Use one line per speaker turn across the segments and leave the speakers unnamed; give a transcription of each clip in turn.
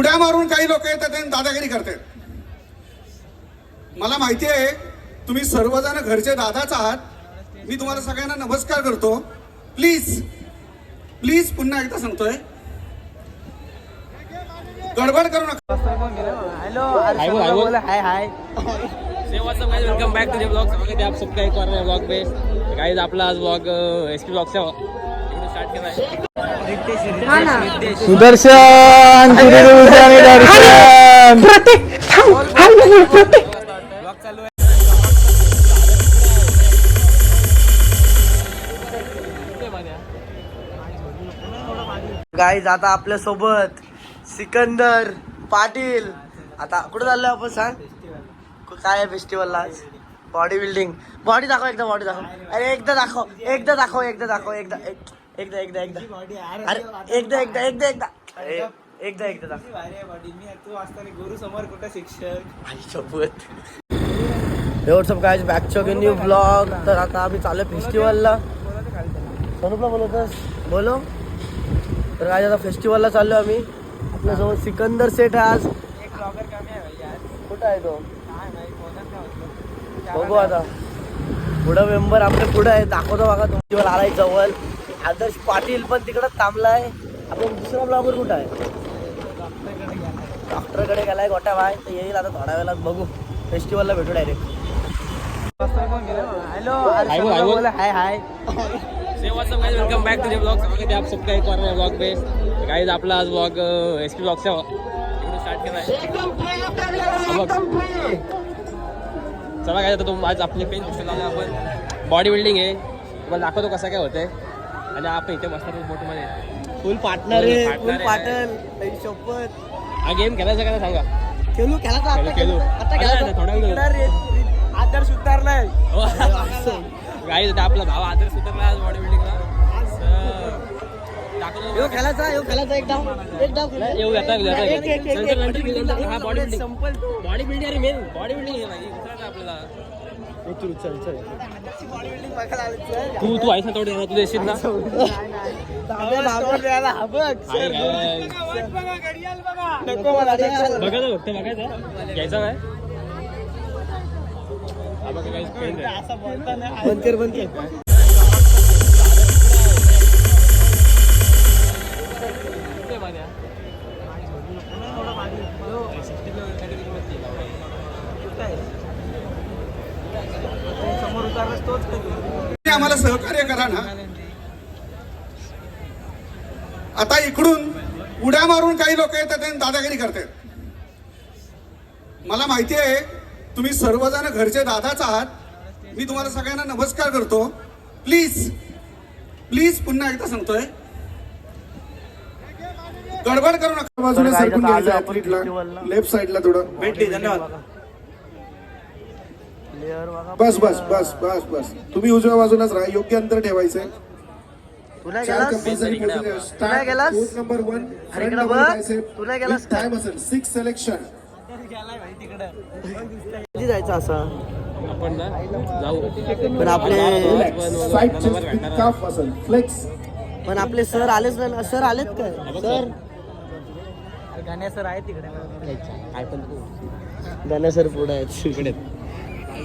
उड्या मारून काही लोक येतात आणि दादागिरी करतात. मला माहिती आहे तुम्ही सर्वजण घरचे दादाच आहात. मी तुम्हाला सगळ्यांना नमस्कार करतो. प्लीज प्लीज पुन्हा एकदा सांगतोय, गडबड करू नका.
Hello hi hi welcome back to the blog. स्वागत है आप सबका एक और नए ब्लॉग पे. गाइस आपला आज ब्लॉग एसपी ब्लॉग से स्टार्ट केला आहे.
सुदर्शन
ब्लॉग चालू आहे.
गाईज आता आपल्या सोबत सिकंदर पाटील. आता कुठे चाललोय आपण सांग, काय आहे फेस्टिवलला आज? Body building. बॉडी दाखव एकदा, बॉडी दाखव. अरे एकदा दाखव, एकदा दाखव, एकदा दाखव, एकदा एकदा एकदा एकदा अरे एकदा एकदा एकदा एकदा एकदा एकदा दाखव.
गुरु समोर कुठं शिक्षक
what's up guys, back to new blog. तर आता आम्ही चालू फेस्टिवलला. स्वरूपला बोलवतोस? बोलो. तर काय आता फेस्टिवलला चाललो आम्ही. आपल्यासोबत सिकंदर सेठ आज.
एक ब्लॉगर कमी आहे यार.
कुठं आहे तो? बघू आता पुढं मेंबर आपले पुढे आहे, दाखवतो बघा. तुमच्यावर आलाय जवळ. आदर्श पाटील पण तिकडं थांबलाय. आपण दुसरा ब्लॉगर कुठं आहे? डॉक्टरकडे गेलाय गोट्या बाय. तर येईल आता थोड्या वेळात. बघू फेस्टिवलला भेटू direct.
Hello hi hi welcome back to the blog. स्वागत है आप सबका एक और नए ब्लॉग पे. गाइस आपला आज ब्लॉग एसपी ब्लॉग से स्टार्ट केला आहे. चला काय, तुम आज आपली पेन पुस्तक लावले आपण. बॉडी बिल्डिंग आहे, तुम्हाला दाखवतो कसं काय होतंय. आणि आपण इथे मस्त बोटमध्ये
फुल पार्टनर आहे, फुल पार्टनर. शपथ
हा गेम खेळायचा का सांगा.
खेळू खेळायचा
खेळू
आता खेळायचा
थोडा वेळ.
आदर्श उतरलाय.
गाईज आपला भाव आदर्श उतरला आज बॉडी बिल्डिंगला.
येऊ खेळायचा, येऊ खेळायचा. एक डाव
येऊ आता
बॉडी
बिल्डिंग. बॉडी बिल्डिंग अरे मेन बॉडी बिल्डिंग आहे भाई. उतरायचं आपल्याला.
चल चल.
तू आहेस ना तेवढे, तू देशील ना. बघायचं फक्त बघायचं घ्यायचं काय.
बंद कर बंद कर.
आम्हाला सहकार्य करा ना. आता इकडून उड्या मारून काही लोक येतात आणि दादागिरी करतात. मला माहिती आहे तुम्ही सर्वजण घरचे दादाच आहात. मी तुम्हाला सगळ्यांना नमस्कार करतो. प्लीज प्लीज पुन्हा एकदा सांगतोय, गडबड करू नका. बाजूला सरकून घ्यायचं ऍथलीटला, लेफ्ट साईडला थोडं.
भेटली, धन्यवाद.
बस बस बस बस बस. तुम्ही उजव्या बाजूलाच राहा. योग्य अंतर ठेवायचंय.
तुला गेलास
नंबर 1
तुला गेलास
टाइम असेल 6 सिलेक्शन.
कधी जायचं असं
आपण ना जाऊ.
पण आपले
साइड चेस्ट काफ असेल फ्लेक्स.
पण आपले सर आलेच नाही. सर आलेत काय? सर
गाण्या सर आहे तिकडे. काय पण
गाण्या सर पुढे आहेत तिकडे.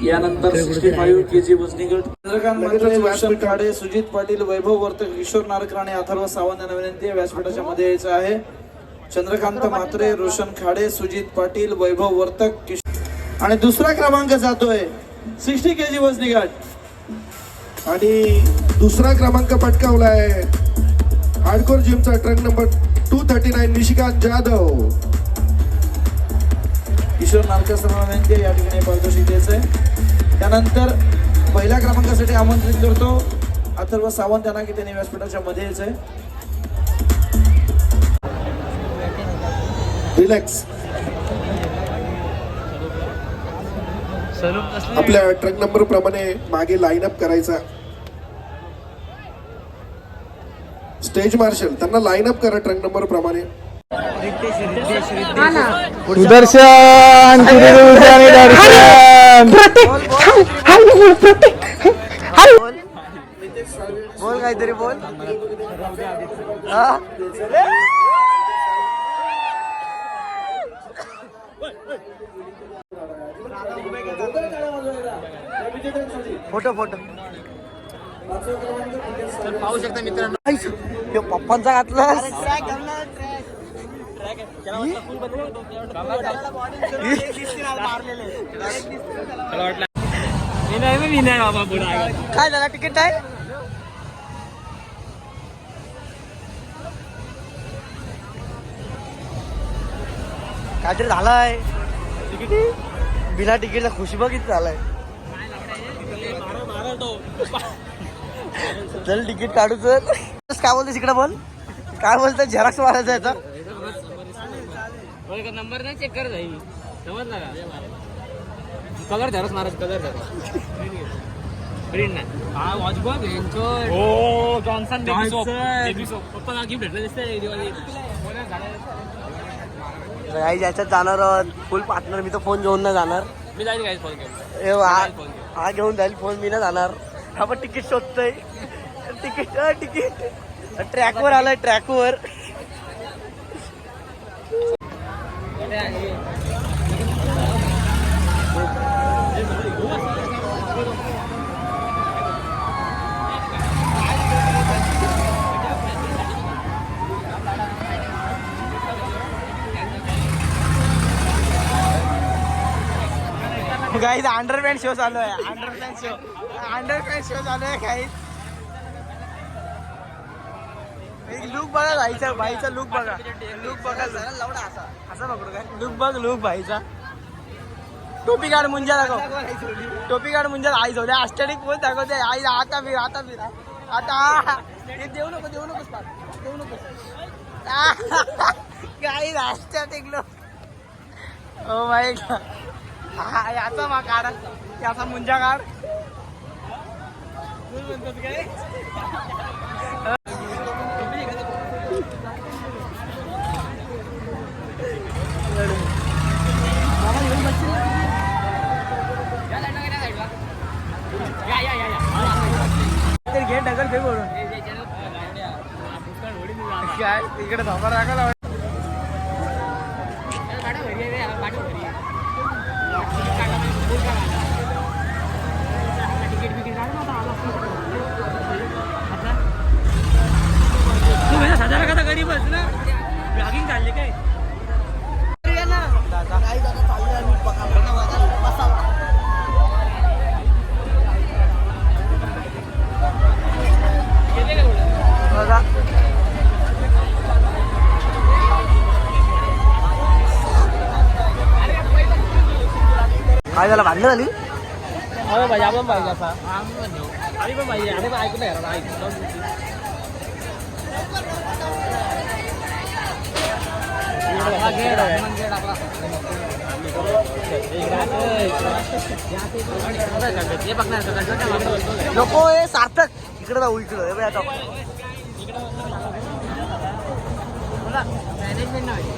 यानंतर 65 केजी वजनी गट चंद्रकांत मात्रे, रोशन खाडे, सुजित पाटील, वैभव वर्तक, किशोर नारकर आणि अथर्व सावंत यांना विनंती आहे व्यासपीठाच्या मध्ये यायचं आहे. चंद्रकांत मात्रे, रोशन खाडे, सुजित पाटील, वैभव वर्तक, आणि दुसरा क्रमांक जातोय 60 केजी वजनी गट.
आणि दुसरा क्रमांक पटकावलाय हार्डकोर जिमचा ट्रक नंबर 239 निशिकांत जाधव.
किशोर नारकर सर्वांना विनंती आहे या ठिकाणी पारितोषिक द्यायचंय. त्यानंतर पहिल्या क्रमांकासाठी आमंत्रित करतो अथर्व सावंत यांना की त्यांनी व्यासपीठाच्या मध्ये यायचंय.
रिलॅक्स. आपल्या ट्रक नंबर प्रमाणे मागे लाईन अप करायचा. स्टेज मार्शल त्यांना लाईन अप करा ट्रक नंबर प्रमाणे.
सुदर्शन
बोल काहीतरी बोल. फोटो फोटो
तर पाहू शकता मित्रांनो
पप्पांचा घातला काय झाला तिकीट आहे काहीतरी झालाय तिकीट बिना तिकीटला खुशी बघित झालाय चल तिकीट काढू चल काय बोलते तिकडे बोल काय बोलतो झेरॉक्स मारायचा याचा
नंबर नाही चेक करत आहे समजला का कलर धरच महाराज कलर धर प्रिंट नाही हा वॉच बघ हो जॉन्सन पप्पा ना गिफ्ट भेटलं दिसतंय दिवाळी
काही ज्याच्यात जाणार फुल पार्टनर मी तर फोन घेऊन नाही जाणार
मी जाईल काय फोन घेऊन
हा घेऊन जाईल फोन मी नाही जाणार आपण तिकीट शोधतोय तिकीट तिकीट ट्रॅकवर आलाय ट्रॅकवर गाईज अंडरपॅन्ट शो चालू आहे अंडरपॅन्ट शो चालू आहे गाईज लुक बघा भाईचा लुक बघा असा पकडू काय लुक भाईचा टोपी काढ मुंजा दाखव टोपी काढ मुंजा आई जाऊ द्या आस्टॅटिक पोच दाखवते आई आता फिर आता हे देऊ नकोस गाईज आस्टॅटिक लोक ओ माय गॉड हा याचा मा काढ याचा मुंजा काढ घे ढकल फेक ओढून काय इकडे धोका राखायला
हजार का गरीबच ना ब्लॉगिंग चालली काय
काय झालं भांडण झाली
पाहिजे आपण पाहिजे असा आम्ही पण पाहिजे आम्ही पण ऐकून नाही
नको हे सार्थक इकडे जाऊ इकडं हे आता
मॅनेजमेंट नाही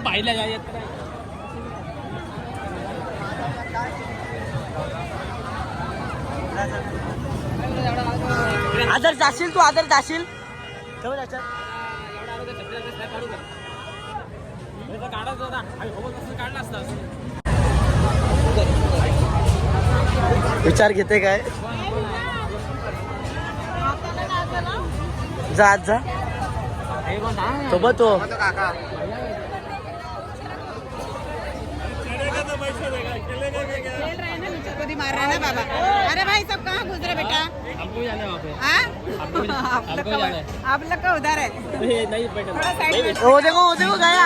पाहिलं जाय
आदर जाशील तू आदर जाशील विचार घेते काय जा आज जा
हे कोण सांग?
सोबत हो
खेल रहे हैं ना नीचे को दी मार रहा है ना बाबा। अरे भाई सब कहाँ घुस रहे बेटा?
हमको जाना है वहाँ पे.
हाँ?
हमको जाना है.
आप लोग का उधर है।
हे, नाही बैठा.
थोड़ा साइड में।
वो देखो गया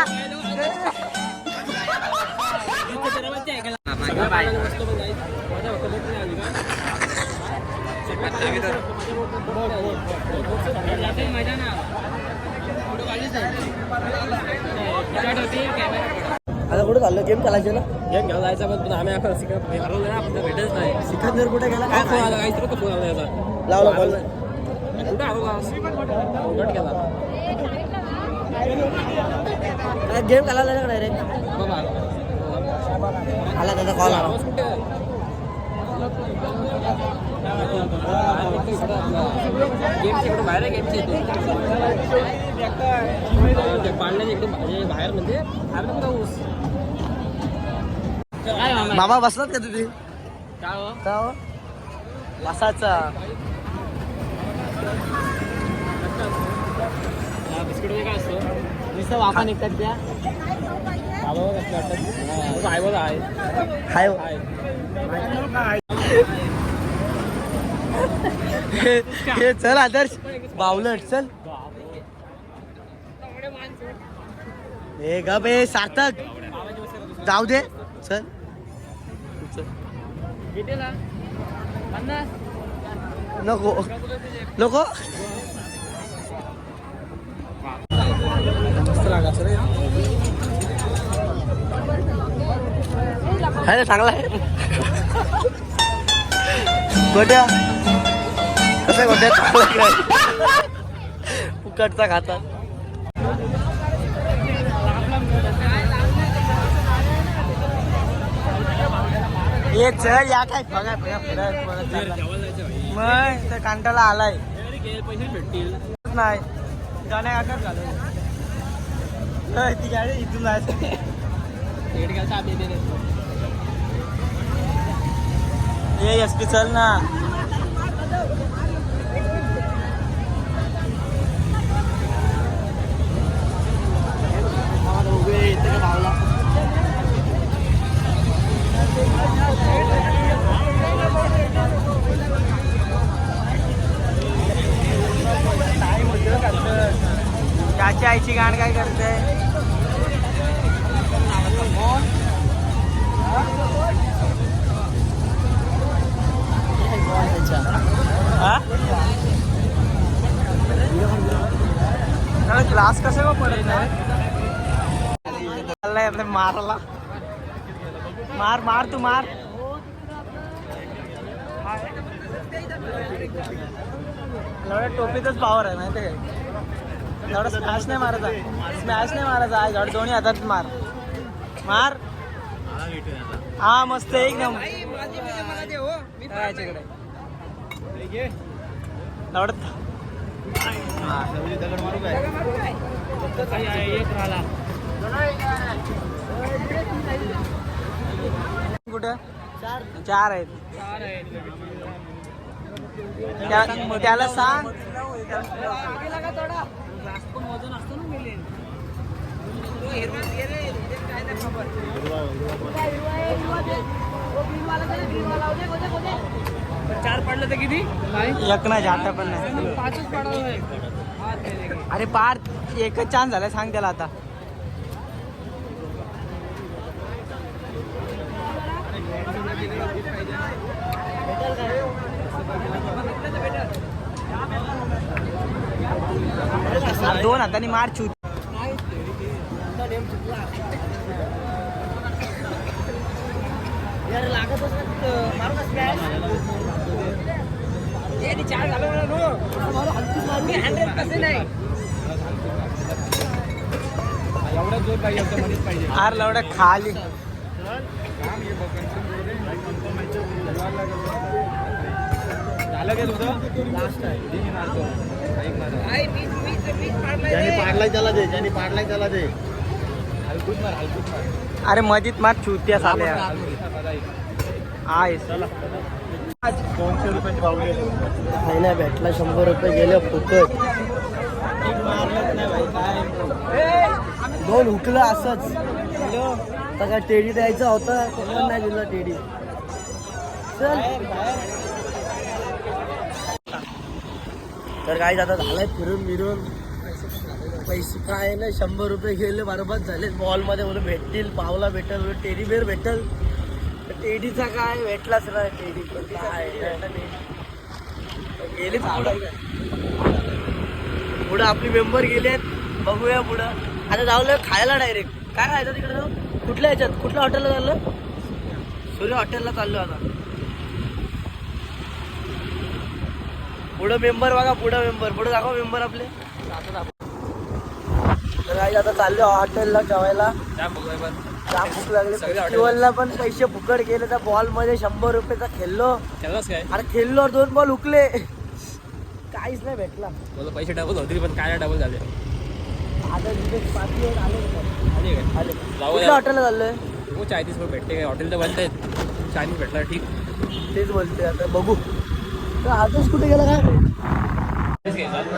मजा ना
आता कुठे चाललो गेम खेळायचे ना
गेम घेऊन जायचा पण आम्ही आपण हरवलं ना आपण भेटच नाही.
सिकंदर कुठे गेला
काय फोन आला काहीतरी फोन आला याचा.
लावला कॉल
कुठं हरवला गट केला
गेम खेळायला नाही रे
बाबा.
आला त्याचा कॉल आला
गेमचे इकडे बाहेर आहे गेमचे पाळण्याचे एकदम बाहेर म्हणजे काय मामा
मामा बसलात का तुम्ही
काय हो?
का हो बसाचा
बिस्किट काय असतं नुसतं वाफा निघतात त्या बाबा कसं वाटतात आहे बघा आहे
हाय हे चल आदर्श बावलट चल हे ग बे सार्थक जाऊ दे चल
कितीला 50
नको नको आहे चांगला आहे गोट्या कसं गोट्या चांगला फुकटचा खातात ये चल या काय बघा मग त्या कांटाला आलाय
पैसे भेटतील
नाही गाण्या काकाच झालं ती गाडी इथून जायचं
तिकीट घ्यायचं आम्ही देते
ये एस पी चल ना त्याची आईची गाण काय करते क्लास कसे का पडत नाही आपल्या मारला मार मार तू मार एवढ्या टोपीतच पावर आहे माहिती काय एवढा स्मॅश नाही मारायचा स्मॅश नाही मारायचा आहे एवढं दोन्ही हातात मार मार हा मस्त एकदम कुठं चार आहेत त्याला सांग
वजन असतं ना मेले चार पडलं तर किती
एक नाही जाता पण नाही
पाचच पडावं.
अरे पार एकच चान्स झालाय सांग त्याला आता दोन हातांनी मार चूत
एवढा जोर पाहिजे मध्येच पाहिजे
आर लवड्या खाली
झालं काय तुझं लास्ट आहे हलकूच मार
अरे मधीत मार चुत्या साल्या आहेस
200 रुपयाची पावले
नाही भेटला 100 रुपये गेले फुकट दोन हुकलं असंच. आता काय टेडी द्यायचा होता पण नाही दिला टेडी. चल तर काय आता झालंय फिरून मिरून. पैसे काय ना 100 रुपये गेले बरोबर झाले. मॉलमध्ये बोलून भेटतील, पावला भेटल, टेडी बेअर भेटल. टेडीचा काय भेटलाच नाही. टेडी पण काय गेले पुढं आपली मेंबर गेलेत. बघूया पुढं. आता जाऊया खायला डायरेक्ट. काय खायचं तिकडे जाऊ? कुठल्या ह्याच्यात कुठल्या हॉटेलला चाललं? सूर्य हॉटेलला चाललो आता. पुढं मेंबर बघा. पुढं मेंबर. पुढं दाखव मेंबर आपले. तर काय आता चाललो हॉटेलला जेवायला. जाम भूक लागली. फेस्टिवलला पण पैसे फुकट गेले. त्या बॉल मध्ये 100 रुपयाचा खेळलो. अरे खेळलो 2 बॉल हुकले. काहीच नाही भेटला.
पैसे डबल होते पण काय डबल झाले.
आता आले. कुठल्या हॉटेलला चाललोय?
हो चायनीज पण भेटते. हॉटेल तर बंद आहेत. चायनीज भेटला ठीक.
तेच बोलते आता बघू. तर आजच कुठे गेला काय?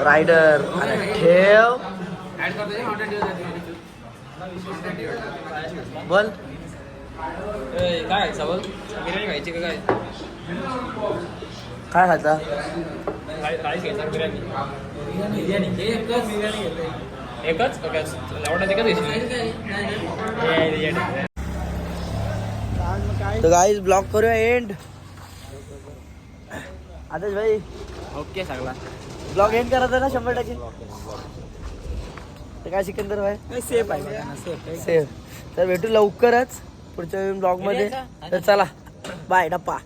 रायडर ठेव बोल.
काय सवल बिर्याणी खायची का काय?
काय खाता?
राईस घ्यायचा बिर्याणी. एकच लावडाच एकच घ्यायची.
तर गाईज ब्लॉग करूया एंड. आदेश भाई
ओके सगळा
ब्लॉग एंड करायचा ना 100%. तर काय सिकंदर भाई
सेफ आहे.
सेफ. तर भेटू लवकरच पुढच्या ब्लॉग मध्ये. तर चला बाय डप्पा.